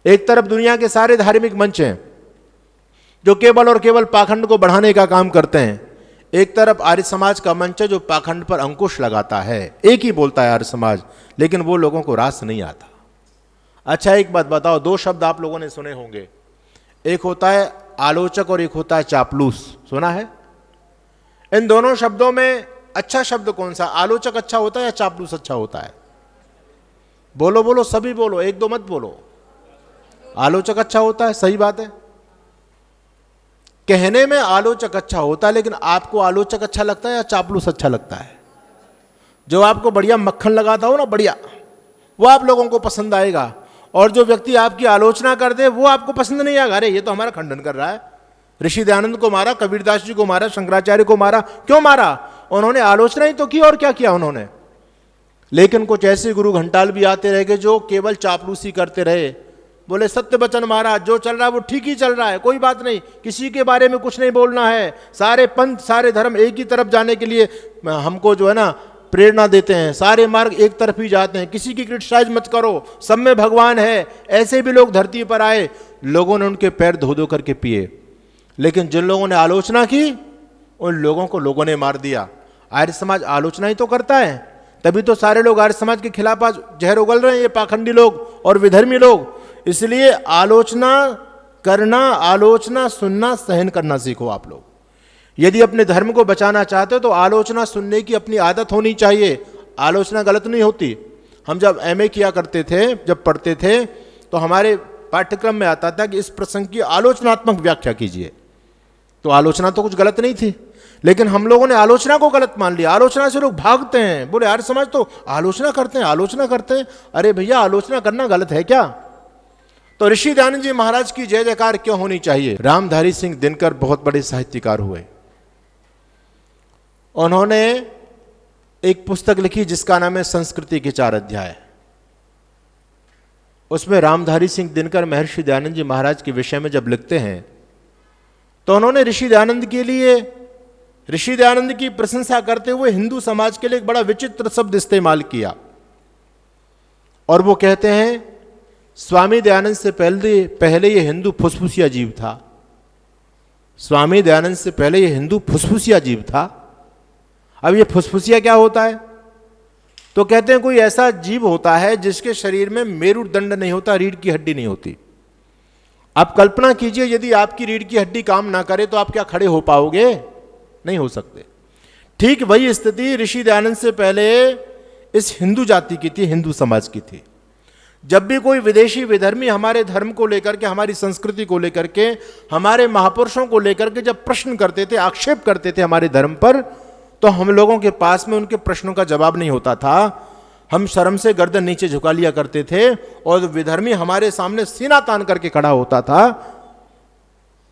एक तरफ दुनिया के सारे धार्मिक मंच हैं जो केवल और केवल पाखंड को बढ़ाने का काम करते हैं, एक तरफ आर्य समाज का मंच है जो पाखंड पर अंकुश लगाता है। एक ही बोलता है आर्य समाज, लेकिन वो लोगों को रास नहीं आता। अच्छा एक बात बताओ, दो शब्द आप लोगों ने सुने होंगे, एक होता है आलोचक और एक होता है चापलूस। सुना है? इन दोनों शब्दों में अच्छा शब्द कौन सा? आलोचक अच्छा होता है या चापलूस अच्छा होता है? बोलो बोलो, सभी बोलो, एक दो मत बोलो। आलोचक अच्छा होता है, सही बात है। कहने में आलोचक अच्छा होता है, लेकिन आपको आलोचक अच्छा लगता है या चापलूस अच्छा लगता है? जो आपको बढ़िया मक्खन लगाता हो ना, बढ़िया, वो आप लोगों को पसंद आएगा। और जो व्यक्ति आपकी आलोचना कर दे वो आपको पसंद नहीं आएगा। अरे ये तो हमारा खंडन कर रहा है, ऋषि दयानंद को मारा, कबीरदास जी को मारा, शंकराचार्य को मारा। क्यों मारा? उन्होंने आलोचना ही तो की, और क्या किया उन्होंने? लेकिन कुछ ऐसे गुरु घंटाल भी आते रह गए जो केवल चापलूसी करते रहे, बोले सत्य वचन महाराज, जो चल रहा है वो ठीक ही चल रहा है, कोई बात नहीं, किसी के बारे में कुछ नहीं बोलना है, सारे पंथ सारे धर्म एक ही तरफ जाने के लिए हमको जो है ना प्रेरणा देते हैं, सारे मार्ग एक तरफ ही जाते हैं, किसी की क्रिटिसाइज मत करो, सब में भगवान है। ऐसे भी लोग धरती पर आए, लोगों ने उनके पैर धो धो करके पिए, लेकिन जिन लोगों ने आलोचना की उन लोगों को लोगों ने मार दिया। आर्य समाज आलोचना ही तो करता है, तभी तो सारे लोग आर्य समाज के खिलाफ आज जहर उगल रहे हैं, ये पाखंडी लोग और विधर्मी लोग। इसलिए आलोचना करना, आलोचना सुनना, सहन करना सीखो आप लोग। यदि अपने धर्म को बचाना चाहते हो तो आलोचना सुनने की अपनी आदत होनी चाहिए। आलोचना गलत नहीं होती। हम जब एमए किया करते थे, जब पढ़ते थे, तो हमारे पाठ्यक्रम में आता था कि इस प्रसंग की आलोचनात्मक व्याख्या कीजिए। तो आलोचना तो कुछ गलत नहीं थी, लेकिन हम लोगों ने आलोचना को गलत मान लिया। आलोचना से लोग भागते हैं, बोले आर्य समाज तो आलोचना करते हैं, आलोचना करते हैं। अरे भैया, आलोचना करना गलत है क्या? तो ऋषि दयानंद जी महाराज की जय जयकार क्यों होनी चाहिए? रामधारी सिंह दिनकर बहुत बड़े साहित्यकार हुए। उन्होंने एक पुस्तक लिखी जिसका नाम है संस्कृति के 4 अध्याय। उसमें रामधारी सिंह दिनकर महर्षि दयानंद जी महाराज के विषय में जब लिखते हैं तो उन्होंने ऋषि दयानंद के लिए, ऋषि दयानंद की प्रशंसा करते हुए हिंदू समाज के लिए एक बड़ा विचित्र शब्द इस्तेमाल किया। और वो कहते हैं, स्वामी दयानंद से पहले ये हिंदू फुसफुसिया जीव था। स्वामी दयानंद से पहले ये हिंदू फुसफुसिया जीव था। अब ये फुसफुसिया क्या होता है? तो कहते हैं कोई ऐसा जीव होता है जिसके शरीर में मेरुदंड नहीं होता, रीढ़ की हड्डी नहीं होती। आप कल्पना कीजिए, यदि आपकी रीढ़ की हड्डी काम ना करे तो आप क्या खड़े हो पाओगे? नहीं हो सकते। ठीक वही स्थिति ऋषि दयानंद से पहले इस हिंदू जाति की थी, हिंदू समाज की थी। जब भी कोई विदेशी विधर्मी हमारे धर्म को लेकर के, हमारी संस्कृति को लेकर के, हमारे महापुरुषों को लेकर के जब प्रश्न करते थे, आक्षेप करते थे हमारे धर्म पर, तो हम लोगों के पास में उनके प्रश्नों का जवाब नहीं होता था। हम शर्म से गर्दन नीचे झुका लिया करते थे और विधर्मी हमारे सामने सीना तान करके खड़ा होता था।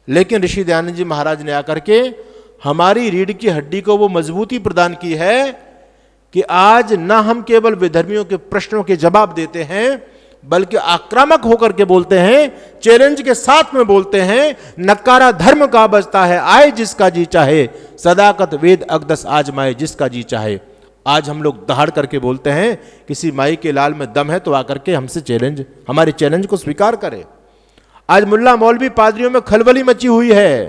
लेकिन ऋषि दयानंद जी महाराज ने आकर के हमारी रीढ़ की हड्डी को वो मजबूती प्रदान की है कि आज न हम केवल विधर्मियों के प्रश्नों के जवाब देते हैं, बल्कि आक्रामक होकर के बोलते हैं, चैलेंज के साथ में बोलते हैं, नकारा धर्म का बजता है, आए जिसका जी चाहे, सदाकत वेद अकदस आजमाए जिसका जी चाहे। आज हम लोग दहाड़ करके बोलते हैं, किसी माई के लाल में दम है तो आकर के हमसे चैलेंज, हमारे चैलेंज को स्वीकार करे। आज मुल्ला मौलवी पादरियों में खलबली मची हुई है,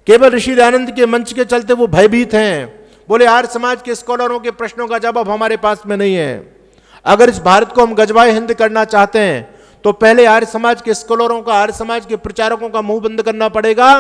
केवल ऋषि दयानंद के मंच के चलते वो भयभीत हैं। बोले आर्य समाज के स्कॉलरों के प्रश्नों का जवाब हमारे पास में नहीं है। अगर इस भारत को हम गजबाए हिंद करना चाहते हैं तो पहले आर्य समाज के स्कॉलरों का, आर्य समाज के प्रचारकों का मुंह बंद करना पड़ेगा।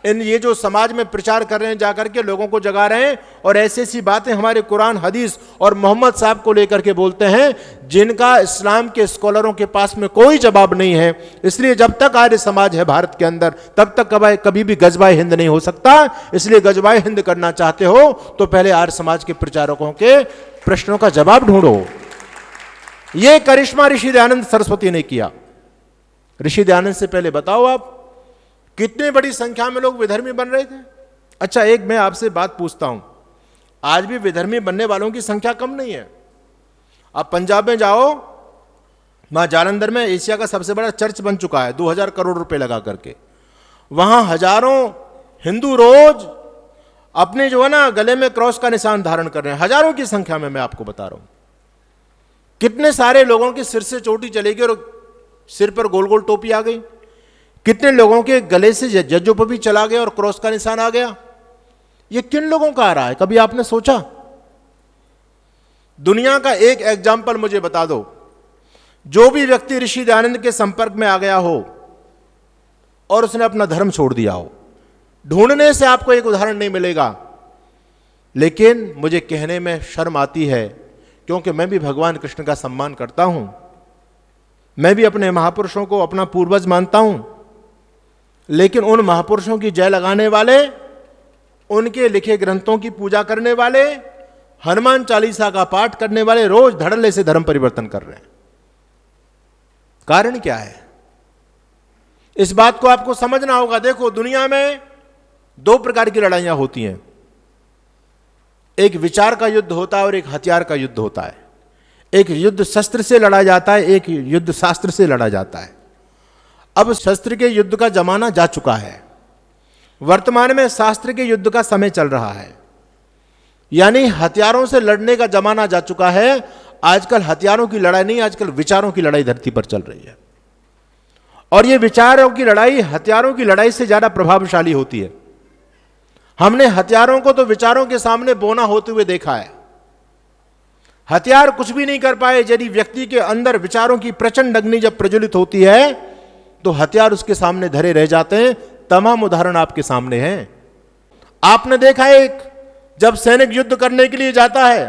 ये जो समाज में प्रचार कर रहे हैं, जाकर के लोगों को जगा रहे हैं और ऐसी ऐसी बातें हमारे कुरान हदीस और मोहम्मद साहब को लेकर के बोलते हैं जिनका इस्लाम के स्कॉलरों के पास में कोई जवाब नहीं है। इसलिए जब तक आर्य समाज है भारत के अंदर, तब तक कभी भी गजबाए हिंद नहीं हो सकता। इसलिए गजबाए हिंद करना चाहते हो तो पहले आर्य समाज के प्रचारकों के प्रश्नों का जवाब ढूंढो। यह करिश्मा ऋषि दयानंद सरस्वती ने किया। ऋषि दयानंद से पहले बताओ आप कितनी बड़ी संख्या में लोग विधर्मी बन रहे थे। अच्छा, एक मैं आपसे बात पूछता हूं, आज भी विधर्मी बनने वालों की संख्या कम नहीं है। आप पंजाब में जाओ, वहां जालंधर में एशिया का सबसे बड़ा चर्च बन चुका है 2000 करोड़ रुपए लगा करके। वहां हजारों हिंदू रोज अपने जो है ना गले में क्रॉस का निशान धारण कर रहे हैं, हजारों की संख्या में। मैं आपको बता रहा हूं कितने सारे लोगों के सिर से चोटी चलेगी और सिर पर गोल गोल टोपी आ गई। कितने लोगों के गले से जज्जों पर भी चला गया और क्रॉस का निशान आ गया। ये किन लोगों का आ रहा है, कभी आपने सोचा? दुनिया का एक एग्जाम्पल मुझे बता दो, जो भी व्यक्ति ऋषि दयानंद के संपर्क में आ गया हो और उसने अपना धर्म छोड़ दिया हो। ढूंढने से आपको एक उदाहरण नहीं मिलेगा, लेकिन मुझे कहने में शर्म आती है, क्योंकि मैं भी भगवान कृष्ण का सम्मान करता हूं, मैं भी अपने महापुरुषों को अपना पूर्वज मानता हूं, लेकिन उन महापुरुषों की जय लगाने वाले, उनके लिखे ग्रंथों की पूजा करने वाले, हनुमान चालीसा का पाठ करने वाले रोज धड़ल्ले से धर्म परिवर्तन कर रहे हैं। कारण क्या है? इस बात को आपको समझना होगा। देखो, दुनिया में दो प्रकार की लड़ाइयां होती हैं, एक विचार का युद्ध होता है और एक हथियार का युद्ध होता है। एक युद्ध शस्त्र से लड़ा जाता है, एक युद्ध शास्त्र से लड़ा जाता है। अब शस्त्र के युद्ध का जमाना जा चुका है, वर्तमान में शास्त्र के युद्ध का समय चल रहा है, यानी हथियारों से लड़ने का जमाना जा चुका है। आजकल हथियारों की लड़ाई नहीं, आजकल विचारों की लड़ाई धरती पर चल रही है, और ये विचारों की लड़ाई हथियारों की लड़ाई से ज्यादा प्रभावशाली होती है। हमने हथियारों को तो विचारों के सामने बोना होते हुए देखा है। हथियार कुछ भी नहीं कर पाए। यदि व्यक्ति के अंदर विचारों की प्रचंड अग्नि जब प्रज्वलित होती है तो हथियार उसके सामने धरे रह जाते हैं। तमाम उदाहरण आपके सामने हैं। आपने देखा है, एक जब सैनिक युद्ध करने के लिए जाता है,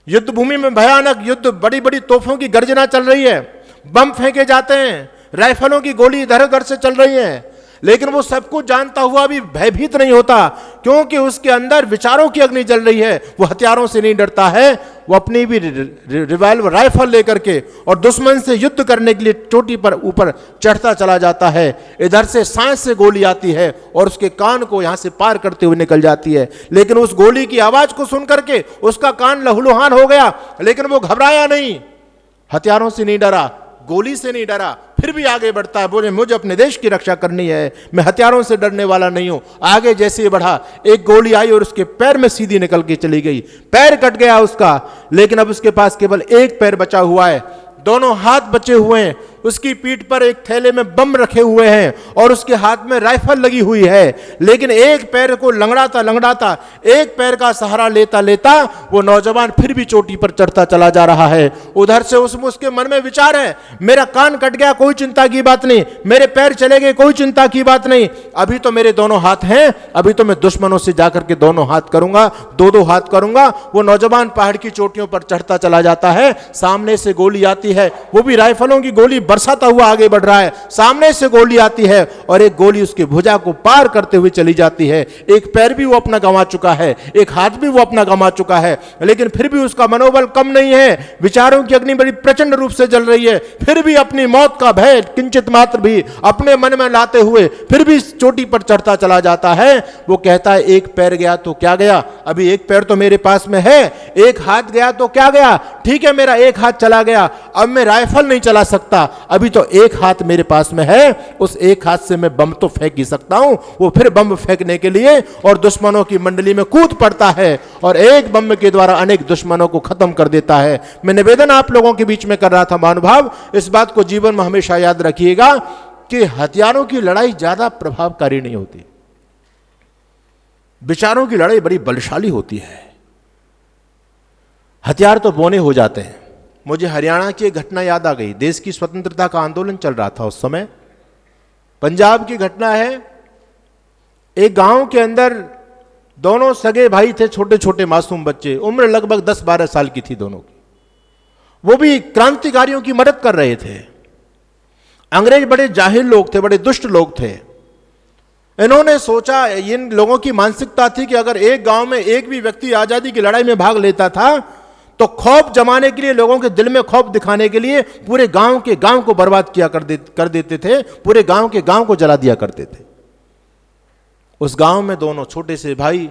युद्ध भूमि में भयानक युद्ध, बड़ी बड़ी तोपों की गर्जना चल रही है, बम फेंके जाते हैं, राइफलों की गोली इधर उधर से चल रही है, लेकिन वो सब कुछ जानता हुआ भी भयभीत नहीं होता, क्योंकि उसके अंदर विचारों की अग्नि जल रही है। वो हथियारों से नहीं डरता है, वो अपनी भी रिवाल्वर राइफल लेकर के और दुश्मन से युद्ध करने के लिए चोटी पर ऊपर चढ़ता चला जाता है। इधर से सांस से गोली आती है और उसके कान को यहां से पार करते हुए निकल जाती है, लेकिन उस गोली की आवाज को सुन करके उसका कान लहूलुहान हो गया, लेकिन वो घबराया नहीं, हथियारों से नहीं डरा, गोली से नहीं डरा, फिर भी आगे बढ़ता है। बोले मुझे अपने देश की रक्षा करनी है, मैं हथियारों से डरने वाला नहीं हूं। आगे जैसे ही बढ़ा, एक गोली आई और उसके पैर में सीधी निकल के चली गई, पैर कट गया उसका, लेकिन अब उसके पास केवल एक पैर बचा हुआ है, दोनों हाथ बचे हुए हैं। उसकी पीठ पर एक थैले में बम रखे हुए हैं और उसके हाथ में राइफल लगी हुई है, लेकिन एक पैर को लंगड़ाता लंगड़ाता, एक पैर का सहारा लेता लेता वो नौजवान फिर भी चोटी पर चढ़ता चला जा रहा है। उधर से उसके मन में विचार है, मेरा कान कट गया कोई चिंता की बात नहीं, मेरे पैर चले गए कोई चिंता की बात नहीं, अभी तो मेरे दोनों हाथ हैं, अभी तो मैं दुश्मनों से जाकर के दोनों हाथ करूंगा, दो दो हाथ करूंगा। वो नौजवान पहाड़ की चोटियों पर चढ़ता चला जाता है, सामने से गोली आती है, वो भी राइफलों की गोली बरसाता हुआ आगे बढ़ रहा है, सामने से गोली आती है और एक गोली उसकी भुजा को पार करते हुए चली जाती है। एक पैर भी वो अपना गंवा चुका है, एक हाथ भी वो अपना गंवा चुका है, लेकिन फिर भी उसका मनोबल कम नहीं है। विचारों की अग्नि बड़ी प्रचंड रूप से जल रही है, फिर भी अपनी मौत का भय किंचित मात्र भी अपने मन में लाते हुए फिर भी चोटी पर चढ़ता चला जाता है। वो कहता है एक पैर गया तो क्या गया, अभी एक पैर तो मेरे पास में है, एक हाथ गया तो क्या गया, ठीक है मेरा एक हाथ चला गया, अब मैं राइफल नहीं चला सकता, अभी तो एक हाथ मेरे पास में है, उस एक हाथ से मैं बम तो फेंक ही सकता हूं। वो फिर बम फेंकने के लिए और दुश्मनों की मंडली में कूद पड़ता है और एक बम के द्वारा अनेक दुश्मनों को खत्म कर देता है। मैं निवेदन आप लोगों के बीच में कर रहा था महानुभाव, इस बात को जीवन में हमेशा याद रखिएगा कि हथियारों की लड़ाई ज्यादा प्रभावकारी नहीं होती, विचारों की लड़ाई बड़ी बलशाली होती है। हथियार तो बोने हो जाते हैं। मुझे हरियाणा की एक घटना याद आ गई। देश की स्वतंत्रता का आंदोलन चल रहा था उस समय, पंजाब की घटना है। एक गांव के अंदर दोनों सगे भाई थे, छोटे छोटे मासूम बच्चे, उम्र लगभग 10-12 साल की थी दोनों की। वो भी क्रांतिकारियों की मदद कर रहे थे। अंग्रेज बड़े जाहिल लोग थे, बड़े दुष्ट लोग थे। इन्होंने सोचा, इन लोगों की मानसिकता थी कि अगर एक गांव में एक भी व्यक्ति आजादी की लड़ाई में भाग लेता था तो खौफ जमाने के लिए, लोगों के दिल में खौफ दिखाने के लिए पूरे गांव के गांव को बर्बाद किया कर देते थे, पूरे गांव के गांव को जला दिया करते थे। उस गांव में दोनों छोटे से भाई,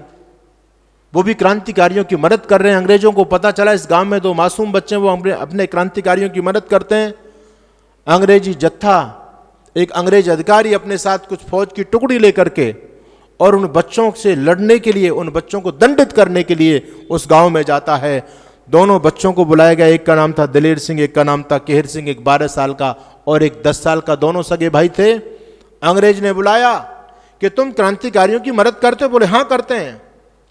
वो भी क्रांतिकारियों की मदद कर रहे हैं। अंग्रेजों को पता चला इस गांव में दो मासूम बच्चे वो अपने क्रांतिकारियों की मदद करते हैं। अंग्रेजी जत्था, एक अंग्रेज अधिकारी अपने साथ कुछ फौज की टुकड़ी लेकर के और उन बच्चों से लड़ने के लिए, उन बच्चों को दंडित करने के लिए उस गांव में जाता है। दोनों बच्चों को बुलाया गया, एक का नाम था दलेर सिंह, एक का नाम था केहर सिंह, एक 12 साल का और एक 10 साल का, दोनों सगे भाई थे। अंग्रेज ने बुलाया कि तुम क्रांतिकारियों की मदद करते हो? बोले हाँ करते हैं।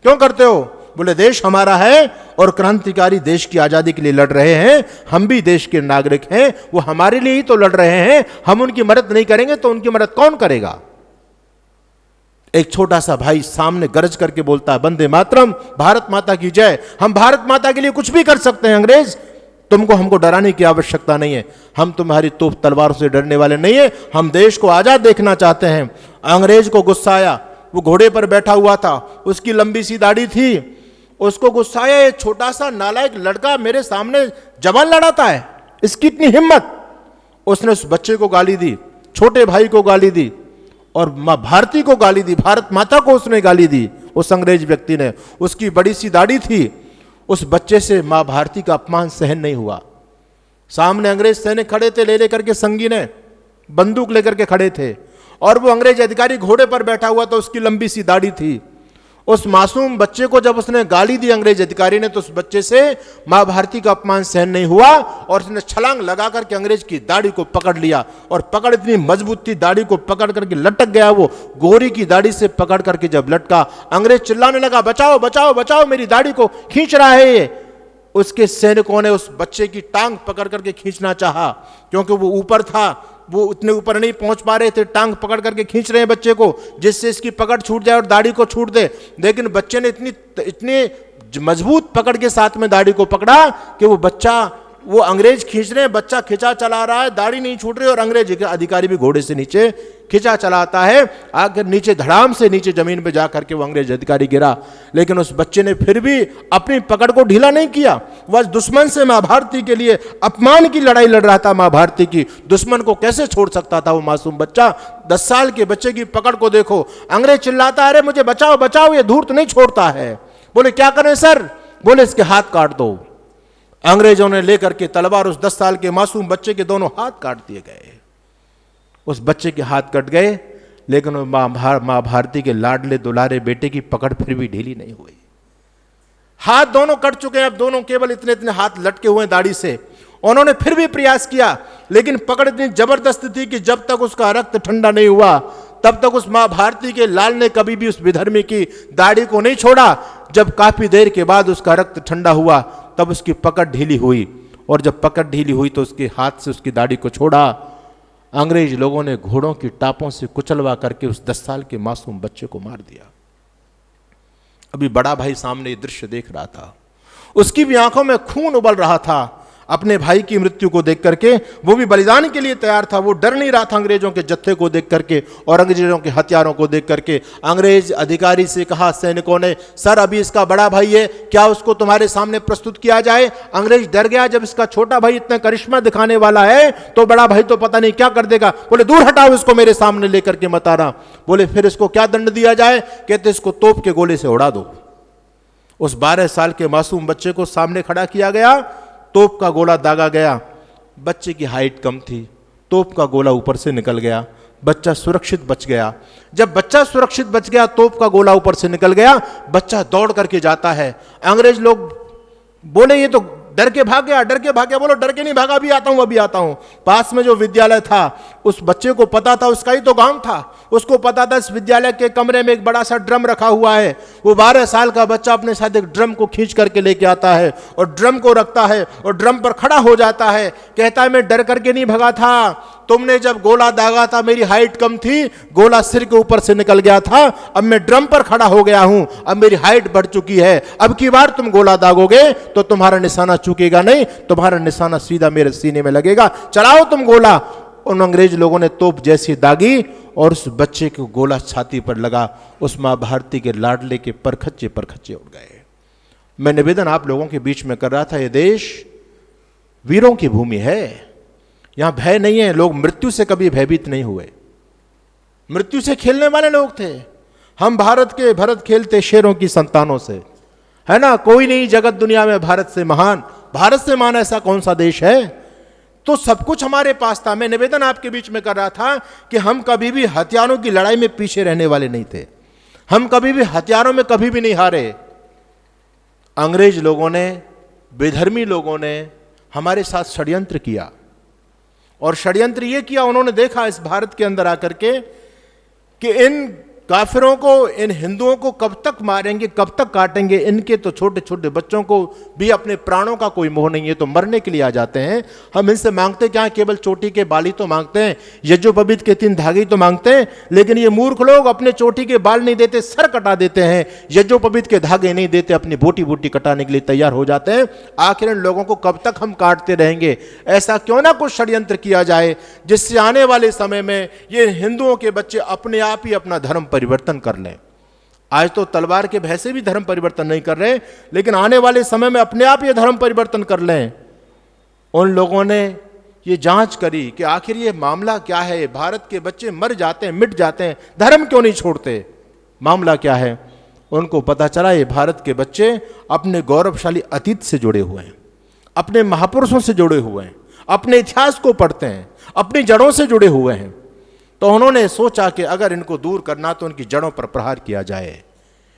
क्यों करते हो? बोले देश हमारा है और क्रांतिकारी देश की आजादी के लिए लड़ रहे हैं, हम भी देश के नागरिक हैं, वो हमारे लिए ही तो लड़ रहे हैं, हम उनकी मदद नहीं करेंगे तो उनकी मदद कौन करेगा? एक छोटा सा भाई सामने गरज करके बोलता है, वंदे मातरम, भारत माता की जय, हम भारत माता के लिए कुछ भी कर सकते हैं अंग्रेज, तुमको हमको डराने की आवश्यकता नहीं है, हम तुम्हारी तोप तलवारों से डरने वाले नहीं है, हम देश को आजाद देखना चाहते हैं। अंग्रेज को गुस्सा आया, वो घोड़े पर बैठा हुआ था, उसकी लंबी सी दाढ़ी थी, उसको गुस्सा आया, ये छोटा सा नालायक लड़का मेरे सामने जवान लड़ाता है, इसकी इतनी हिम्मत। उसने उस बच्चे को गाली दी, छोटे भाई को गाली दी और मां भारती को गाली दी, भारत माता को उसने गाली दी। उस अंग्रेज व्यक्ति ने, उसकी बड़ी सी दाढ़ी थी, उस बच्चे से मां भारती का अपमान सहन नहीं हुआ। सामने अंग्रेज सैनिक खड़े थे, ले लेकर के संगी ने बंदूक लेकर के खड़े थे, और वो अंग्रेज अधिकारी घोड़े पर बैठा हुआ था, उसकी लंबी सी दाढ़ी थी। उस मासूम बच्चे को जब उसने गाली दी अंग्रेज अधिकारी ने, तो उस बच्चे से मां भारती का अपमान सहन नहीं हुआ और उसने छलांग लगा करके अंग्रेज की दाढ़ी को पकड़ लिया, और पकड़ इतनी मजबूत थी, दाढ़ी को पकड़ करके लटक गया। वो गोरी की दाढ़ी से पकड़ करके जब लटका, अंग्रेज चिल्लाने लगा, बचाओ बचाओ बचाओ, मेरी दाढ़ी को खींच रहा है ये। उसके सैनिकों ने उस बच्चे की टांग पकड़ करके खींचना चाहा, क्योंकि वो ऊपर था, वो उतने ऊपर नहीं पहुंच पा रहे थे, टांग पकड़ करके खींच रहे हैं बच्चे को, जिससे इसकी पकड़ छूट जाए और दाढ़ी को छूट दे। लेकिन बच्चे ने इतनी मजबूत पकड़ के साथ में दाढ़ी को पकड़ा कि वो अंग्रेज खींच रहे हैं, बच्चा खिंचा चला रहा है, दाढ़ी नहीं छूट रही, और अंग्रेज अधिकारी भी घोड़े से नीचे खिंचा चलाता है, आकर नीचे धड़ाम से नीचे जमीन पे जाकर के वो अंग्रेज अधिकारी गिरा। लेकिन उस बच्चे ने फिर भी अपनी पकड़ को ढीला नहीं किया, वह दुश्मन से मां भारती के लिए अपमान की लड़ाई लड़ रहा था। मां भारती की दुश्मन को कैसे छोड़ सकता था वो मासूम बच्चा? 10 साल के बच्चे की पकड़ को देखो, अंग्रेज चिल्लाता है, अरे मुझे बचाओ बचाओ, ये धूर्त नहीं छोड़ता है। बोले क्या करें सर? बोले इसके हाथ काट दो। अंग्रेजों ने लेकर के तलवार उस 10 साल के मासूम बच्चे के दोनों हाथ काट दिए गए। उस बच्चे के हाथ कट गए, लेकिन मां भारती के लाडले दुलारे बेटे की पकड़ फिर भी ढीली नहीं हुई। हाथ दोनों कट चुके हैं, अब दोनों केवल इतने इतने हाथ लटके हुए दाढ़ी से। उन्होंने फिर भी प्रयास किया, लेकिन पकड़ इतनी जबरदस्त थी कि जब तक उसका रक्त ठंडा नहीं हुआ, तब तक उस मां भारती के लाल ने कभी भी उस विधर्मी की दाढ़ी को नहीं छोड़ा। जब काफी देर के बाद उसका रक्त ठंडा हुआ, तब उसकी पकड़ ढीली हुई, और जब पकड़ ढीली हुई तो उसके हाथ से उसकी दाढ़ी को छोड़ा। अंग्रेज लोगों ने घोड़ों की टापों से कुचलवा करके उस 10 साल के मासूम बच्चे को मार दिया। अभी बड़ा भाई सामने ये दृश्य देख रहा था, उसकी भी आंखों में खून उबल रहा था अपने भाई की मृत्यु को देख करके। वो भी बलिदान के लिए तैयार था, वो डर नहीं रहा था अंग्रेजों के जत्थे को देख करके और अंग्रेजों के हथियारों को देख करके। अंग्रेज अधिकारी से कहा सैनिकों ने, सर अभी इसका बड़ा भाई है, क्या उसको तुम्हारे सामने प्रस्तुत किया जाए? अंग्रेज डर गया, जब इसका छोटा भाई इतना करिश्मा दिखाने वाला है तो बड़ा भाई तो पता नहीं क्या कर देगा। बोले दूर हटाओ इसको, मेरे सामने लेकर के मत आना। बोले फिर इसको क्या दंड दिया जाए? कहते इसको तोप के गोले से उड़ा दो। उस 12 साल के मासूम बच्चे को सामने खड़ा किया गया, तोप का गोला दागा गया। बच्चे की हाइट कम थी, तोप का गोला ऊपर से निकल गया, बच्चा सुरक्षित बच गया। जब बच्चा सुरक्षित बच गया, तोप का गोला ऊपर से निकल गया, बच्चा दौड़ करके जाता है। अंग्रेज लोग बोले ये तो डर के भाग गया, डर के भाग गया। बोलो डर के नहीं भागा, अभी आता हूं अभी आता हूं। पास में जो विद्यालय था, उस बच्चे को पता था, उसका ही तो गांव था, उसको पता था इस विद्यालय के कमरे में एक बड़ा सा ड्रम रखा हुआ है। वो 12 साल का बच्चा अपने साथ एक ड्रम को खींच करके लेके आता है और ड्रम को रखता है और ड्रम पर खड़ा हो जाता है। कहता है मैं डर करके नहीं भगा था, तुमने जब गोला दागा था मेरी हाइट कम थी, गोला सिर के ऊपर से निकल गया था, अब मैं ड्रम पर खड़ा हो गया हूं, अब मेरी हाइट बढ़ चुकी है, अब की बार तुम गोला दागोगे तो तुम्हारा निशाना चूकेगा नहीं, तुम्हारा निशाना सीधा मेरे सीने में लगेगा, चलाओ तुम गोला। उन अंग्रेज लोगों ने तोप जैसी दागी और उस बच्चे को गोला छाती पर लगा, उस मां भारती के लाडले के परखच्चे परखच्चे उड़ गए। मैं निवेदन आप लोगों के बीच में कर रहा था, यह देश वीरों की भूमि है, यहां भय नहीं है, लोग मृत्यु से कभी भयभीत नहीं हुए, मृत्यु से खेलने वाले लोग थे। हम भरत खेलते शेरों की संतानों से, है ना, कोई नहीं जगत दुनिया में भारत से महान, भारत से महान ऐसा कौन सा देश है? तो सब कुछ हमारे पास था। मैं निवेदन आपके बीच में कर रहा था कि हम कभी भी हथियारों की लड़ाई में पीछे रहने वाले नहीं थे, हम कभी भी हथियारों में कभी भी नहीं हारे। अंग्रेज लोगों ने, बेधर्मी लोगों ने हमारे साथ षड्यंत्र किया, और षड्यंत्र ये किया, उन्होंने देखा इस भारत के अंदर आकर के कि इन काफिरों को, इन हिंदुओं को कब तक मारेंगे, कब तक काटेंगे। इनके तो छोटे छोटे बच्चों को भी अपने प्राणों का कोई मोह नहीं है, तो मरने के लिए आ जाते हैं। हम इनसे मांगते क्या, केवल चोटी के बाल ही तो मांगते हैं, यज्ञोपवीत के 3 धागे ही तो मांगते हैं। लेकिन ये मूर्ख लोग अपने चोटी के बाल नहीं देते, सर कटा देते हैं, यज्ञोपवीत के धागे नहीं देते, अपनी बोटी बोटी कटाने के लिए तैयार हो जाते हैं। आखिर इन लोगों को कब तक हम काटते रहेंगे? ऐसा क्यों ना कुछ षड्यंत्र किया जाए जिससे आने वाले समय में ये हिंदुओं के बच्चे अपने आप ही अपना धर्म परिवर्तन कर लें। आज तो तलवार के भय से भी धर्म परिवर्तन नहीं कर रहे, लेकिन आने वाले समय में अपने आप ये धर्म परिवर्तन कर लें। उन लोगों ने ये जांच करी कि आखिर ये मामला क्या है, भारत के बच्चे मर जाते हैं, मिट जाते हैं, धर्म क्यों नहीं छोड़ते, मामला क्या है? उनको पता चला ये भारत के बच्चे अपने गौरवशाली अतीत से जुड़े हुए हैं, अपने महापुरुषों से जुड़े हुए हैं, अपने इतिहास को पढ़ते हैं, अपनी जड़ों से जुड़े हुए हैं। तो उन्होंने सोचा कि अगर इनको दूर करना तो इनकी जड़ों पर प्रहार किया जाए,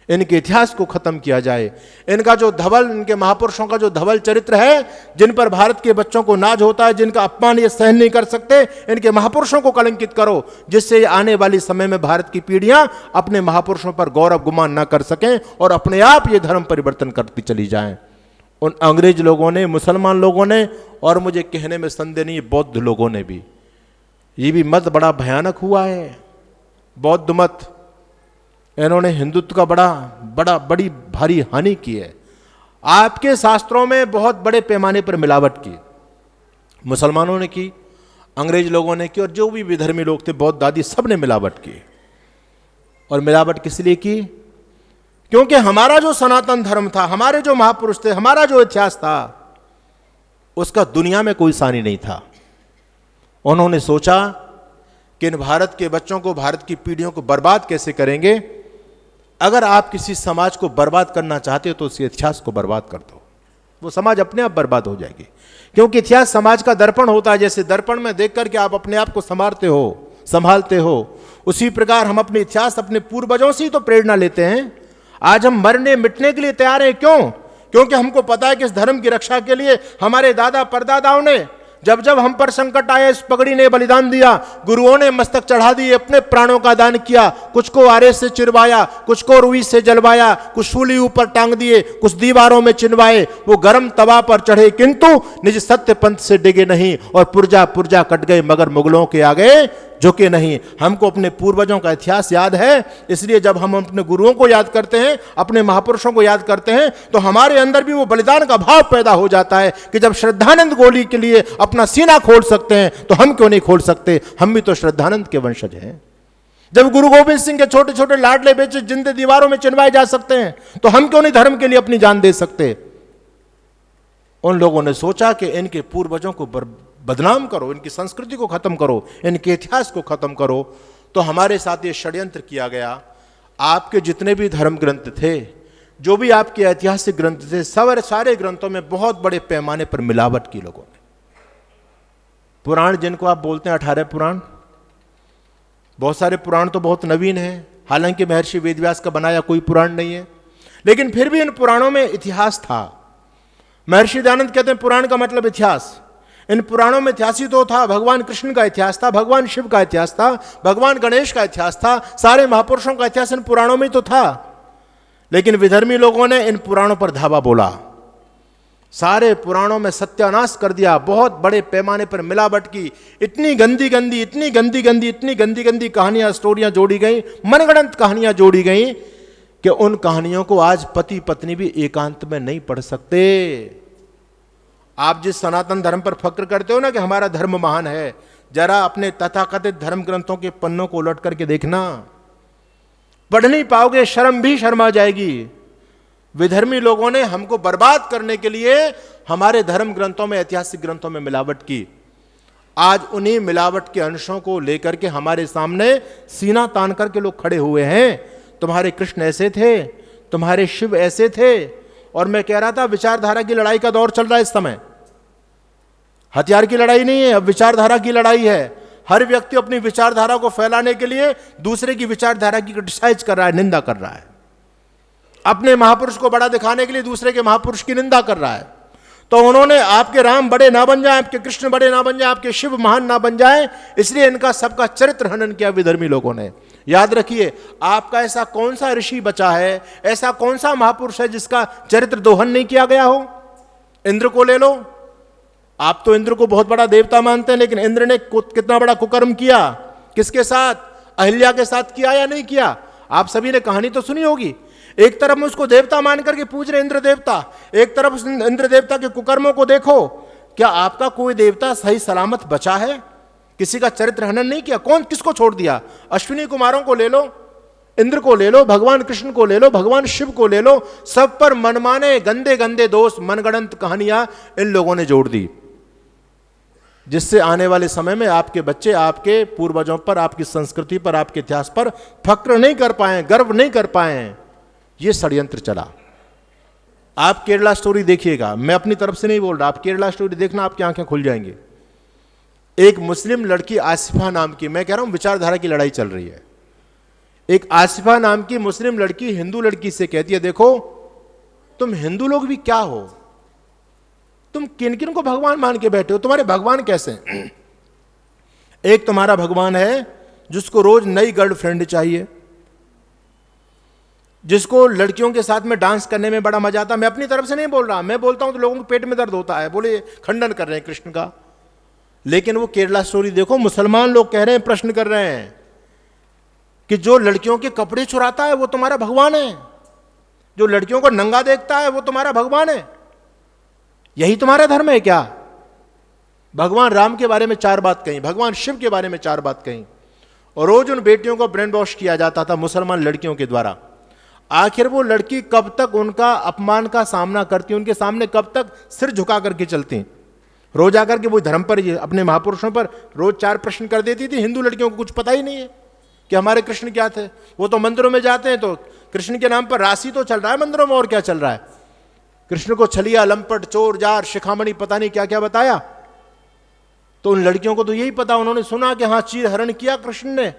इनके इतिहास को खत्म किया जाए। इनका जो धवल, इनके महापुरुषों का जो धवल चरित्र है, जिन पर भारत के बच्चों को नाज होता है, जिनका अपमान ये सहन नहीं कर सकते, इनके महापुरुषों को कलंकित करो, जिससे आने वाली समय में भारत की पीढ़ियां अपने महापुरुषों पर गौरव गुमान ना कर सकें और अपने आप ये धर्म परिवर्तन करती चली जाएं। उन अंग्रेज लोगों ने, मुसलमान लोगों ने, और मुझे कहने में संदेह नहीं बौद्ध लोगों ने भी, ये भी मत बड़ा भयानक हुआ है, बौद्ध मत। इन्होंने हिंदुत्व का बड़ी भारी हानि की है। आपके शास्त्रों में बहुत बड़े पैमाने पर मिलावट की, मुसलमानों ने की, अंग्रेज लोगों ने की, और जो भी विधर्मी लोग थे, बौद्ध आदि, सब ने मिलावट की। और मिलावट किस लिए की? क्योंकि हमारा जो सनातन धर्म था, हमारे जो महापुरुष थे, हमारा जो इतिहास था, उसका दुनिया में कोई सानी नहीं था। उन्होंने सोचा कि इन भारत के बच्चों को, भारत की पीढ़ियों को बर्बाद कैसे करेंगे। अगर आप किसी समाज को बर्बाद करना चाहते हो तो उस इतिहास को बर्बाद कर दो, वो समाज अपने आप बर्बाद हो जाएगी। क्योंकि इतिहास समाज का दर्पण होता है। जैसे दर्पण में देख करके आप अपने आप को संभालते हो, उसी प्रकार हम अपने इतिहास, अपने पूर्वजों से ही तो प्रेरणा लेते हैं। आज हम मरने मिटने के लिए तैयार हैं, क्यों? क्योंकि हमको पता है कि इस धर्म की रक्षा के लिए हमारे दादा परदादाओं ने, जब जब हम पर संकट आए, इस पगड़ी ने बलिदान दिया, गुरुओं ने मस्तक चढ़ा दिए, अपने प्राणों का दान किया। कुछ को आरे से चिरवाया, कुछ को रुई से जलवाया, कुछ सूली ऊपर टांग दिए, कुछ दीवारों में चिनवाए। वो गर्म तवा पर चढ़े किंतु निज सत्य पंथ से डिगे नहीं, और पुर्जा पुर्जा कट गए मगर मुगलों के आगे झुके नहीं। हमको अपने पूर्वजों का इतिहास याद है, इसलिए जब हम अपने गुरुओं को याद करते हैं, अपने महापुरुषों को याद करते हैं, तो हमारे अंदर भी वो बलिदान का भाव पैदा हो जाता है कि जब श्रद्धानंद गोली के लिए अपना सीना खोल सकते हैं तो हम क्यों नहीं खोल सकते? हम भी तो श्रद्धानंद के वंशज हैं। जब गुरु गोविंद सिंह के छोटे छोटे लाडले बेचे जिंदे दीवारों में चिनवाए जा सकते हैं, तो हम क्यों नहीं धर्म के लिए अपनी जान दे सकते? उन लोगों ने सोचा कि इनके पूर्वजों को बदनाम करो, इनकी संस्कृति को खत्म करो, इनके इतिहास को खत्म करो। तो हमारे साथ ये षड्यंत्र किया गया। आपके जितने भी धर्म ग्रंथ थे, जो भी आपके ऐतिहासिक ग्रंथ थे, सारे ग्रंथों में बहुत बड़े पैमाने पर मिलावट की लोगों ने। पुराण जिनको आप बोलते हैं 18 पुराण, बहुत सारे पुराण तो बहुत नवीन हैं, हालांकि महर्षि वेदव्यास का बनाया कोई पुराण नहीं है, लेकिन फिर भी इन पुराणों में इतिहास था। महर्षि दयानंद कहते हैं पुराण का मतलब इतिहास। इन पुराणों में इतिहास ही तो था। भगवान कृष्ण का इतिहास था, भगवान शिव का इतिहास था, भगवान गणेश का इतिहास था, सारे महापुरुषों का इतिहास इन पुराणों में तो था। लेकिन विधर्मी लोगों ने इन पुराणों पर धावा बोला, सारे पुराणों में सत्यानाश कर दिया, बहुत बड़े पैमाने पर मिलावट की। इतनी गंदी गंदी कहानियां, स्टोरियां जोड़ी गई, मनगढ़ंत कहानियां जोड़ी गई कि उन कहानियों को आज पति पत्नी भी एकांत में नहीं पढ़ सकते। आप जिस सनातन धर्म पर फक्र करते हो ना कि हमारा धर्म महान है, जरा अपने तथाकथित धर्म ग्रंथों के पन्नों को उलट करके देखना, पढ़ नहीं पाओगे, शर्म भी शर्मा जाएगी। विधर्मी लोगों ने हमको बर्बाद करने के लिए हमारे धर्म ग्रंथों में, ऐतिहासिक ग्रंथों में मिलावट की। आज उन्हीं मिलावट के अंशों को लेकर के हमारे सामने सीना तान करके लोग खड़े हुए हैं। तुम्हारे कृष्ण ऐसे थे, तुम्हारे शिव ऐसे थे। और मैं कह रहा था विचारधारा की लड़ाई का दौर चल रहा है इस समय। हथियार की लड़ाई नहीं है, अब विचारधारा की लड़ाई है। हर व्यक्ति अपनी विचारधारा को फैलाने के लिए दूसरे की विचारधारा की क्रिटिसाइज कर रहा है, निंदा कर रहा है। अपने महापुरुष को बड़ा दिखाने के लिए दूसरे के महापुरुष की निंदा कर रहा है। तो उन्होंने आपके राम बड़े ना बन जाए, आपके कृष्ण बड़े ना बन जाए, आपके शिव महान ना बन जाए, इसलिए इनका सबका चरित्र हनन किया विधर्मी लोगों ने। याद रखिए, आपका ऐसा कौन सा ऋषि बचा है, ऐसा कौन सा महापुरुष है जिसका चरित्र दोहन नहीं किया गया हो? इंद्र को ले लो, आप तो इंद्र को बहुत बड़ा देवता मानते हैं, लेकिन इंद्र ने कितना बड़ा कुकर्म किया, किसके साथ? अहिल्या के साथ किया या नहीं किया? आप सभी ने कहानी तो सुनी होगी। एक तरफ उसको देवता मान करके पूज रहे इंद्र देवता, एक तरफ उस इंद्र देवता के कुकर्मों को देखो। क्या आपका कोई देवता सही सलामत बचा है? किसी का चरित्र हनन नहीं किया। कौन किसको छोड़ दिया? अश्विनी कुमारों को ले लो, इंद्र को ले लो, भगवान कृष्ण को ले लो, भगवान शिव को ले लो, सब पर मनमाने गंदे गंदे दोष, मनगढ़ंत कहानियां इन लोगों ने जोड़ दी, जिससे आने वाले समय में आपके बच्चे आपके पूर्वजों पर, आपकी संस्कृति पर, आपके इतिहास पर फक्र नहीं कर पाए, गर्व नहीं कर पाए। ये षड्यंत्र चला। आप केरला स्टोरी देखिएगा, मैं अपनी तरफ से नहीं बोल रहा, आप केरला स्टोरी देखना, आपकी आंखें खुल जाएंगी। एक मुस्लिम लड़की आसिफा नाम की, मैं कह रहा हूं विचारधारा की लड़ाई चल रही है, एक आसिफा नाम की मुस्लिम लड़की हिंदू लड़की से कहती है, देखो तुम हिंदू लोग भी क्या हो, तुम किन किन को भगवान मान के बैठे हो, तुम्हारे भगवान कैसे हैं? एक तुम्हारा भगवान है जिसको रोज नई गर्लफ्रेंड चाहिए, जिसको लड़कियों के साथ में डांस करने में बड़ा मजा आता। मैं अपनी तरफ से नहीं बोल रहा, मैं बोलता हूं तो लोगों को पेट में दर्द होता है, बोले खंडन कर रहे हैं कृष्ण का। लेकिन वो केरला स्टोरी देखो, मुसलमान लोग कह रहे हैं, प्रश्न कर रहे हैं कि जो लड़कियों के कपड़े चुराता है वो तुम्हारा भगवान है, जो लड़कियों को नंगा देखता है वो तुम्हारा भगवान है, यही तुम्हारा धर्म है क्या? भगवान राम के बारे में 4 बात कही, भगवान शिव के बारे में 4 बात कही, और रोज उन बेटियों को ब्रेन वॉश किया जाता था मुसलमान लड़कियों के द्वारा। आखिर वो लड़की कब तक उनका अपमान का सामना करती, उनके सामने कब तक सिर झुका करके चलती? रोज आकर के वो धर्म पर, अपने महापुरुषों पर रोज 4 प्रश्न कर देती थी। हिंदू लड़कियों को कुछ पता ही नहीं है कि हमारे कृष्ण क्या थे। वो तो मंदिरों में जाते हैं तो कृष्ण के नाम पर राशि तो चल रहा है मंदिरों में, और क्या चल रहा है? कृष्ण को छलिया, लंपट, चोर, जार, शिखामणि, पता नहीं क्या क्या बताया। तो उन लड़कियों को तो यही पता, उन्होंने सुना कि हाँ चीर हरण किया कृष्ण ने,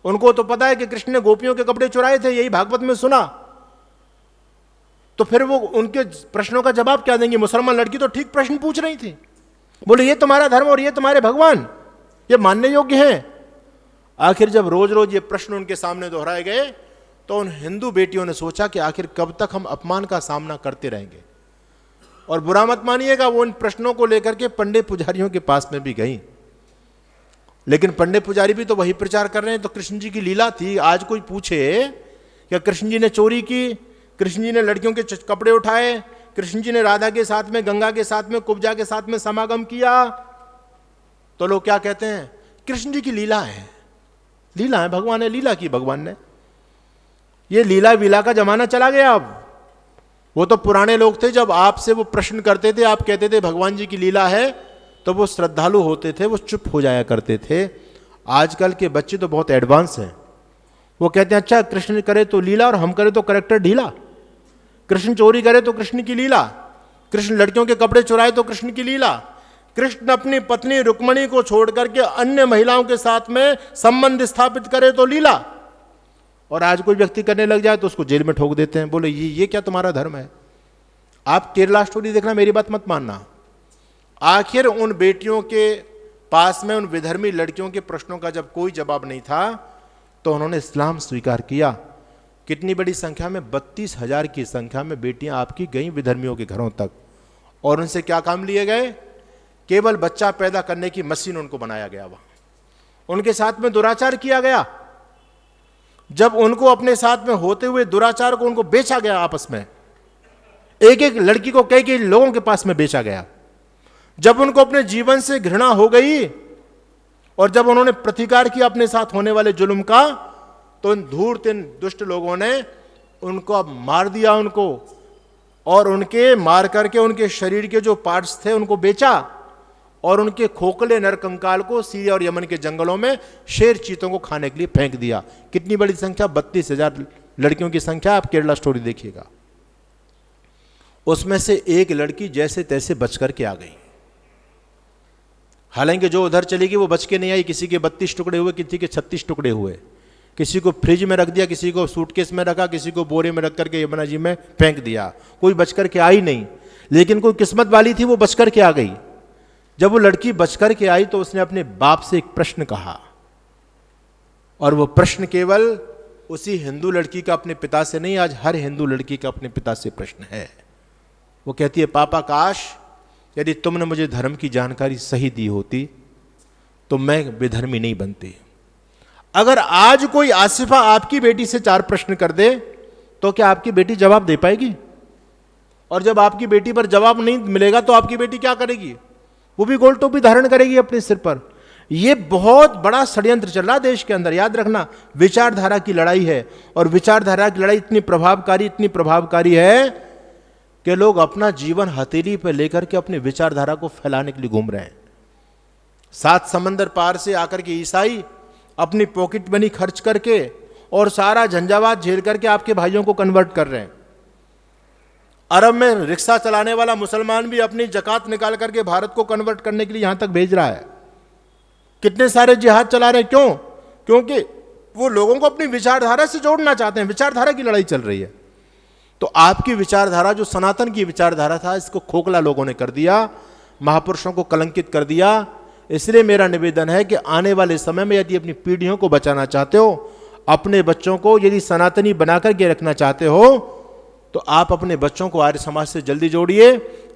उनको तो पता है कि कृष्ण ने गोपियों के कपड़े चुराए थे, यही भागवत में सुना। तो फिर वो उनके प्रश्नों का जवाब क्या देंगे? मुसलमान लड़की तो ठीक प्रश्न पूछ रही थी, बोले ये तुम्हारा धर्म और ये तुम्हारे भगवान, ये मानने योग्य हैं। आखिर जब रोज रोज ये प्रश्न उनके सामने दोहराए गए तो उन हिंदू बेटियों ने सोचा कि आखिर कब तक हम अपमान का सामना करते रहेंगे। और बुरा मत मानिएगा, वो इन प्रश्नों को लेकर के पंडित पुजारियों के पास में भी गई, लेकिन पंडित पुजारी भी तो वही प्रचार कर रहे हैं। तो कृष्ण जी की लीला थी। आज कोई पूछे क्या कृष्ण जी ने चोरी की, कृष्ण जी ने लड़कियों के कपड़े उठाए, कृष्ण जी ने राधा के साथ में, गंगा के साथ में, कुब्जा के साथ में समागम किया, तो लोग क्या कहते हैं? कृष्ण जी की लीला है, लीला है, भगवान ने लीला की, भगवान ने। ये लीला वीला का जमाना चला गया अब। वो तो पुराने लोग थे, जब आपसे वो प्रश्न करते थे, आप कहते थे भगवान जी की लीला है, तो वो श्रद्धालु होते थे, वो चुप हो जाया करते थे। आजकल के बच्चे तो बहुत एडवांस हैं, वो कहते हैं अच्छा कृष्ण करे तो लीला और हम करे तो करेक्टर ढीला, कृष्ण चोरी करे तो कृष्ण की लीला, कृष्ण लड़कियों के कपड़े चुराए तो कृष्ण की लीला, कृष्ण अपनी पत्नी रुक्मणी को छोड़ करके अन्य महिलाओं के साथ में संबंध स्थापित करे तो लीला, और आज कोई व्यक्ति करने लग जाए तो उसको जेल में ठोक देते हैं। बोले ये क्या तुम्हारा धर्म है? आप केरला स्टोरी देखना, मेरी बात मत मानना। आखिर उन बेटियों के पास में, उन विधर्मी लड़कियों के प्रश्नों का जब कोई जवाब नहीं था तो उन्होंने इस्लाम स्वीकार किया। कितनी बड़ी संख्या में, 32,000 की संख्या में बेटियां आपकी गईं विधर्मियों के घरों तक, और उनसे क्या काम लिए गए? केवल बच्चा पैदा करने की मशीन उनको बनाया गया, वहां उनके साथ में दुराचार किया गया। जब उनको अपने साथ में होते हुए दुराचार को उनको बेचा गया, आपस में एक एक लड़की को कई लोगों के पास में बेचा गया। जब उनको अपने जीवन से घृणा हो गई और जब उन्होंने प्रतिकार किया अपने साथ होने वाले जुल्म का, तो इन धूर्त, इन दुष्ट लोगों ने उनको मार दिया उनको, और उनके मार करके उनके शरीर के जो पार्ट्स थे उनको बेचा, और उनके खोखले नरकंकाल को सीरिया और यमन के जंगलों में शेर चीतों को खाने के लिए फेंक दिया। कितनी बड़ी संख्या? 32,000 लड़कियों की संख्या। आप केरला स्टोरी देखिएगा। उसमें से एक लड़की जैसे तैसे बच करके आ गई। हालांकि जो उधर चली गई वो बच के नहीं आई। किसी के 32 टुकड़े हुए, किसी के 36 टुकड़े हुए, किसी को फ्रिज में रख दिया, किसी को सूटकेस में रखा, किसी को बोरे में रख करके यमुना जी में फेंक दिया, कोई बच करके आई नहीं। लेकिन कोई किस्मत वाली थी, वो बचकर के आ गई। जब वो लड़की बचकर के आई तो उसने अपने बाप से एक प्रश्न कहा, और वो प्रश्न केवल उसी हिंदू लड़की का अपने पिता से नहीं, आज हर हिंदू लड़की का अपने पिता से प्रश्न है। वो कहती है, पापा काश यदि तुमने मुझे धर्म की जानकारी सही दी होती तो मैं विधर्मी नहीं बनती। अगर आज कोई आसिफा आपकी बेटी से 4 प्रश्न कर दे तो क्या आपकी बेटी जवाब दे पाएगी? और जब आपकी बेटी पर जवाब नहीं मिलेगा तो आपकी बेटी क्या करेगी? वो भी गोल टोपी धारण करेगी अपने सिर पर। यह बहुत बड़ा षड्यंत्र चल रहा देश के अंदर। याद रखना, विचारधारा की लड़ाई है, और विचारधारा की लड़ाई इतनी प्रभावकारी है कि लोग अपना जीवन हथेली पर लेकर के अपनी विचारधारा को फैलाने के लिए घूम रहे हैं। 7 समंदर पार से आकर के ईसाई अपनी पॉकेट मनी खर्च करके और सारा झंझावात झेल करके आपके भाइयों को कन्वर्ट कर रहे हैं। अरब में रिक्शा चलाने वाला मुसलमान भी अपनी जकात निकाल करके भारत को कन्वर्ट करने के लिए यहां तक भेज रहा है। कितने सारे जिहाद चला रहे हैं। क्यों? क्योंकि वो लोगों को अपनी विचारधारा से जोड़ना चाहते हैं। विचारधारा की लड़ाई चल रही है। तो आपकी विचारधारा, जो सनातन की विचारधारा था, इसको खोखला लोगों ने कर दिया, महापुरुषों को कलंकित कर दिया। इसलिए मेरा निवेदन है कि आने वाले समय में यदि अपनी पीढ़ियों को बचाना चाहते हो, अपने बच्चों को यदि सनातनी बनाकर के रखना चाहते हो, तो आप अपने बच्चों को आर्य समाज से जल्दी जोड़िए।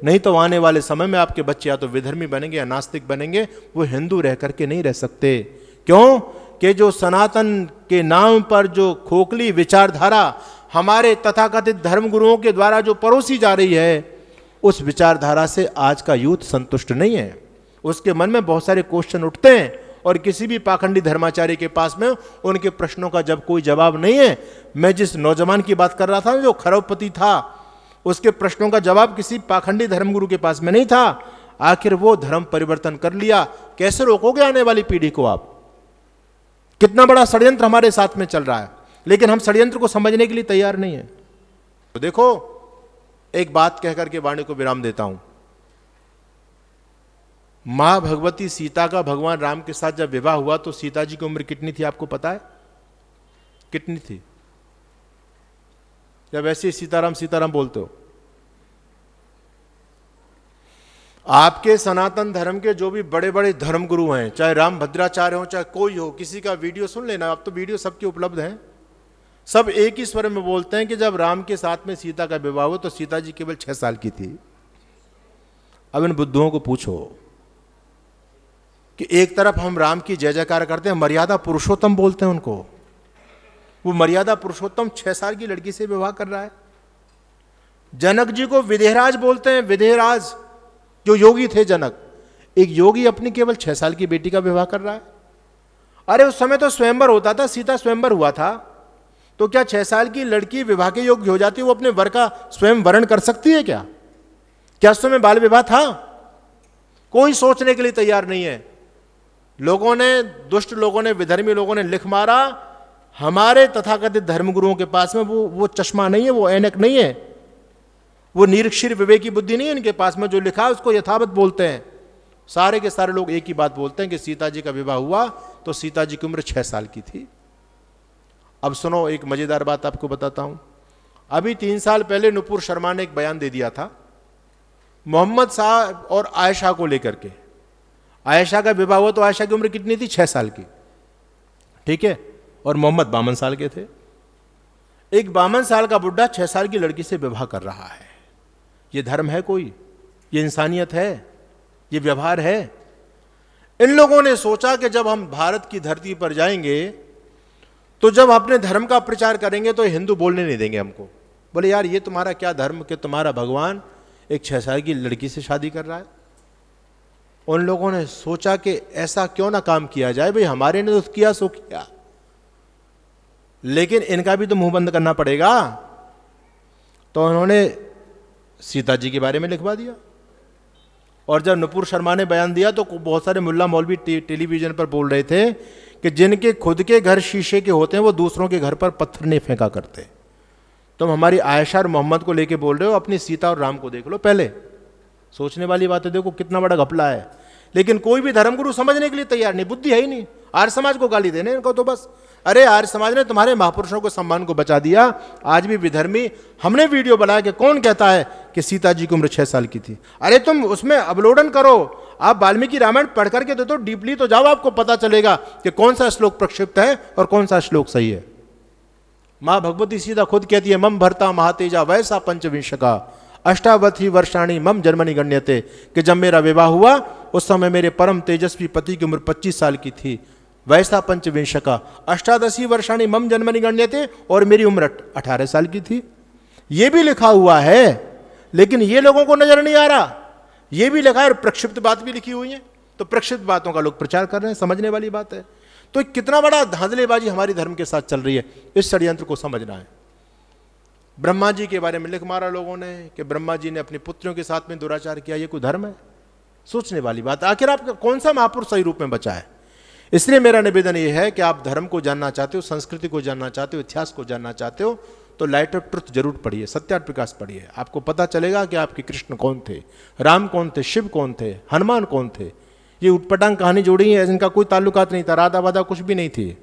नहीं तो आने वाले समय में आपके बच्चे या तो विधर्मी बनेंगे या नास्तिक बनेंगे, वो हिंदू रह करके नहीं रह सकते। क्यों? कि जो सनातन के नाम पर जो खोखली विचारधारा हमारे तथाकथित धर्मगुरुओं के द्वारा जो परोसी जा रही है, उस विचारधारा से आज का यूथ संतुष्ट नहीं है। उसके मन में बहुत सारे क्वेश्चन उठते हैं, और किसी भी पाखंडी धर्माचार्य के पास में उनके प्रश्नों का जब कोई जवाब नहीं है। मैं जिस नौजवान की बात कर रहा था, जो खरबपति था, उसके प्रश्नों का जवाब किसी पाखंडी धर्मगुरु के पास में नहीं था। आखिर वो धर्म परिवर्तन कर लिया। कैसे रोकोगे आने वाली पीढ़ी को आप? कितना बड़ा षड्यंत्र हमारे साथ में चल रहा है, लेकिन हम षड्यंत्र को समझने के लिए तैयार नहीं है। तो देखो, एक बात कहकर के वाणी को विराम देता हूं। मां भगवती सीता का भगवान राम के साथ जब विवाह हुआ तो सीता जी की उम्र कितनी थी आपको पता है? कितनी थी? जब ऐसे सीताराम सीताराम बोलते हो, आपके सनातन धर्म के जो भी बड़े बड़े धर्मगुरु हैं, चाहे राम भद्राचार्य हो चाहे कोई हो, किसी का वीडियो सुन लेना। अब तो वीडियो सबके उपलब्ध हैं। सब एक ही स्वर में बोलते हैं कि जब राम के साथ में सीता का विवाह हुआ तो सीता जी केवल 6 साल की थी। अब इन बुद्धुओं को पूछो कि एक तरफ हम राम की जय जयकार करते हैं, मर्यादा पुरुषोत्तम बोलते हैं उनको, वो मर्यादा पुरुषोत्तम 6 साल की लड़की से विवाह कर रहा है। जनक जी को विदेहराज बोलते हैं, विदेहराज जो योगी थे जनक, एक योगी अपनी केवल 6 साल की बेटी का विवाह कर रहा है। अरे उस समय तो स्वयंवर होता था, सीता स्वयंवर हुआ था, तो क्या 6 साल की लड़की विवाह के योग्य हो जाती है? वो अपने वर का स्वयं वर्ण कर सकती है क्या? क्या उस समय बाल विवाह था? कोई सोचने के लिए तैयार नहीं है। लोगों ने, दुष्ट लोगों ने, विधर्मी लोगों ने लिख मारा। हमारे तथाकथित धर्मगुरुओं के पास में वो चश्मा नहीं है, वो ऐनक नहीं है, वो निरीक्षर विवेकी बुद्धि नहीं है इनके पास में। जो लिखा है उसको यथावत बोलते हैं। सारे के सारे लोग एक ही बात बोलते हैं कि सीता जी का विवाह हुआ तो सीता जी की उम्र 6 साल की थी। अब सुनो, एक मजेदार बात आपको बताता हूं। अभी 3 साल पहले नुपुर शर्मा ने एक बयान दे दिया था मोहम्मद साहब और आयशा को लेकर के। आयशा का विवाह हुआ तो आयशा की उम्र कितनी थी? 6 साल की, ठीक है, और मोहम्मद 52 साल के थे। एक 52 साल का बुढ़ा 6 साल की लड़की से विवाह कर रहा है। ये धर्म है कोई? ये इंसानियत है? ये व्यवहार है? इन लोगों ने सोचा कि जब हम भारत की धरती पर जाएंगे तो जब अपने धर्म का प्रचार करेंगे तो हिंदू बोलने नहीं देंगे हमको। बोले यार ये तुम्हारा क्या धर्म कि तुम्हारा भगवान एक 6 साल की लड़की से शादी कर रहा है। उन लोगों ने सोचा कि ऐसा क्यों ना काम किया जाए, भाई हमारे ने तो किया सो किया, लेकिन इनका भी तो मुंह बंद करना पड़ेगा। तो उन्होंने सीता जी के बारे में लिखवा दिया। और जब नुपुर शर्मा ने बयान दिया तो बहुत सारे मुल्ला मौलवी टेलीविजन पर बोल रहे थे कि जिनके खुद के घर शीशे के होते हैं वो दूसरों के घर पर पत्थर नहीं फेंका करते। तुम हमारी आयशा और मोहम्मद को लेके बोल रहे हो, अपनी सीता और राम को देख लो पहले। सोचने वाली बात है, देखो कितना बड़ा घपला है। लेकिन कोई भी धर्मगुरु समझने के लिए तैयार नहीं, बुद्धि है ही नहीं। आर्य समाज को गाली देने इनको तो बस अरे आर्य समाज ने तुम्हारे महापुरुषों को सम्मान को बचा दिया। आज भी विधर्मी, हमने वीडियो बनाया कि कौन कहता है कि सीता जी की उम्र 6 साल की थी। अरे तुम उसमें अपलोडन करो, आप वाल्मीकि रामायण पढ़ करके तो डीपली तो जाओ, आपको पता चलेगा कि कौन सा श्लोक प्रक्षिप्त है और कौन सा श्लोक सही है। मां भगवती सीता खुद कहती है, मम भरता महातेजा वैसा पंचविंशका अष्टावधि वर्षाणी मम जन्मनि गण्यते, कि जब मेरा विवाह हुआ उस समय मेरे परम तेजस्वी पति की उम्र 25 साल की थी। वैसा पंचविंशका अष्टादशी वर्षाणी मम जन्मनि गण्यते, और मेरी उम्र 18 साल की थी। यह भी लिखा हुआ है, लेकिन ये लोगों को नजर नहीं आ रहा। यह भी लिखा है और प्रक्षिप्त बात भी लिखी हुई है, तो प्रक्षिप्त बातों का लोग प्रचार कर रहे हैं, समझने वाली बात है। तो कितना बड़ा धांधलेबाजी हमारी धर्म के साथ चल रही है, इस षड्यंत्र को समझना है। ब्रह्मा जी के बारे में लिख मारा लोगों ने कि ब्रह्मा जी ने अपनी पुत्रियों के साथ में दुराचार किया, ये कोई धर्म है? सोचने वाली बात। आखिर आपका कौन सा महापुरुष सही रूप में बचा है? इसलिए मेरा निवेदन यह है कि आप धर्म को जानना चाहते हो, संस्कृति को जानना चाहते हो, इतिहास को जानना चाहते हो, तो लाइट ऑफ ट्रुथ जरूर पढ़िए, सत्यार्थ प्रकाश पढ़िए। आपको पता चलेगा कि आपके कृष्ण कौन थे, राम कौन थे, शिव कौन थे, हनुमान कौन थे। ये उटपटांग कहानी जोड़ी है, इनका कोई ताल्लुकात नहीं था, राधा वादा कुछ भी नहीं थी।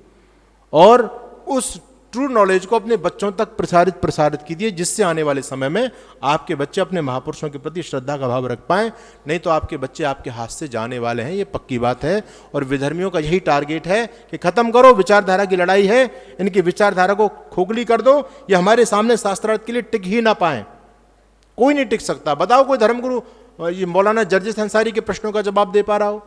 और उस ट्रू नॉलेज को अपने बच्चों तक प्रसारित कीजिए, जिससे आने वाले समय में आपके बच्चे अपने महापुरुषों के प्रति श्रद्धा का भाव रख पाएं। नहीं तो आपके बच्चे आपके हाथ से जाने वाले हैं, ये पक्की बात है। और विधर्मियों का यही टारगेट है कि खत्म करो, विचारधारा की लड़ाई है, इनकी विचारधारा को खोखली कर दो, ये हमारे सामने शास्त्रार्थ के लिए टिक ही ना पाए। कोई नहीं टिक सकता। बताओ कोई धर्मगुरु ये मौलाना जर्जिस अंसारी के प्रश्नों का जवाब दे पा रहा हो?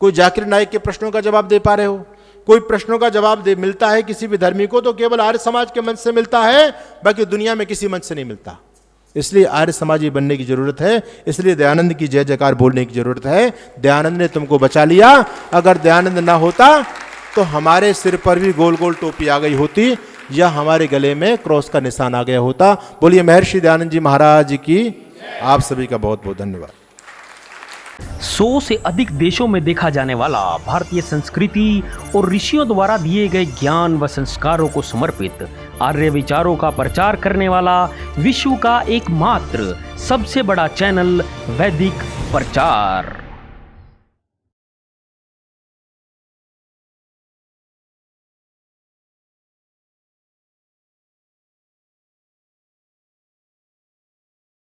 कोई जाकिर नाइक के प्रश्नों का जवाब दे पा रहे हो? कोई प्रश्नों का जवाब मिलता है किसी भी धर्मी को तो केवल आर्य समाज के मंच से मिलता है, बाकी दुनिया में किसी मंच से नहीं मिलता। इसलिए आर्य समाजी बनने की जरूरत है, इसलिए दयानंद की जय जयकार बोलने की जरूरत है। दयानंद ने तुमको बचा लिया। अगर दयानंद ना होता तो हमारे सिर पर भी गोल गोल टोपी आ गई होती, या हमारे गले में क्रॉस का निशान आ गया होता। बोलिए महर्षि दयानंद जी महाराज की। आप सभी का बहुत बहुत धन्यवाद। 100 से अधिक देशों में देखा जाने वाला भारतीय संस्कृति और ऋषियों द्वारा दिए गए ज्ञान व संस्कारों को समर्पित आर्य विचारों का प्रचार करने वाला विश्व का एकमात्र सबसे बड़ा चैनल वैदिक प्रचार।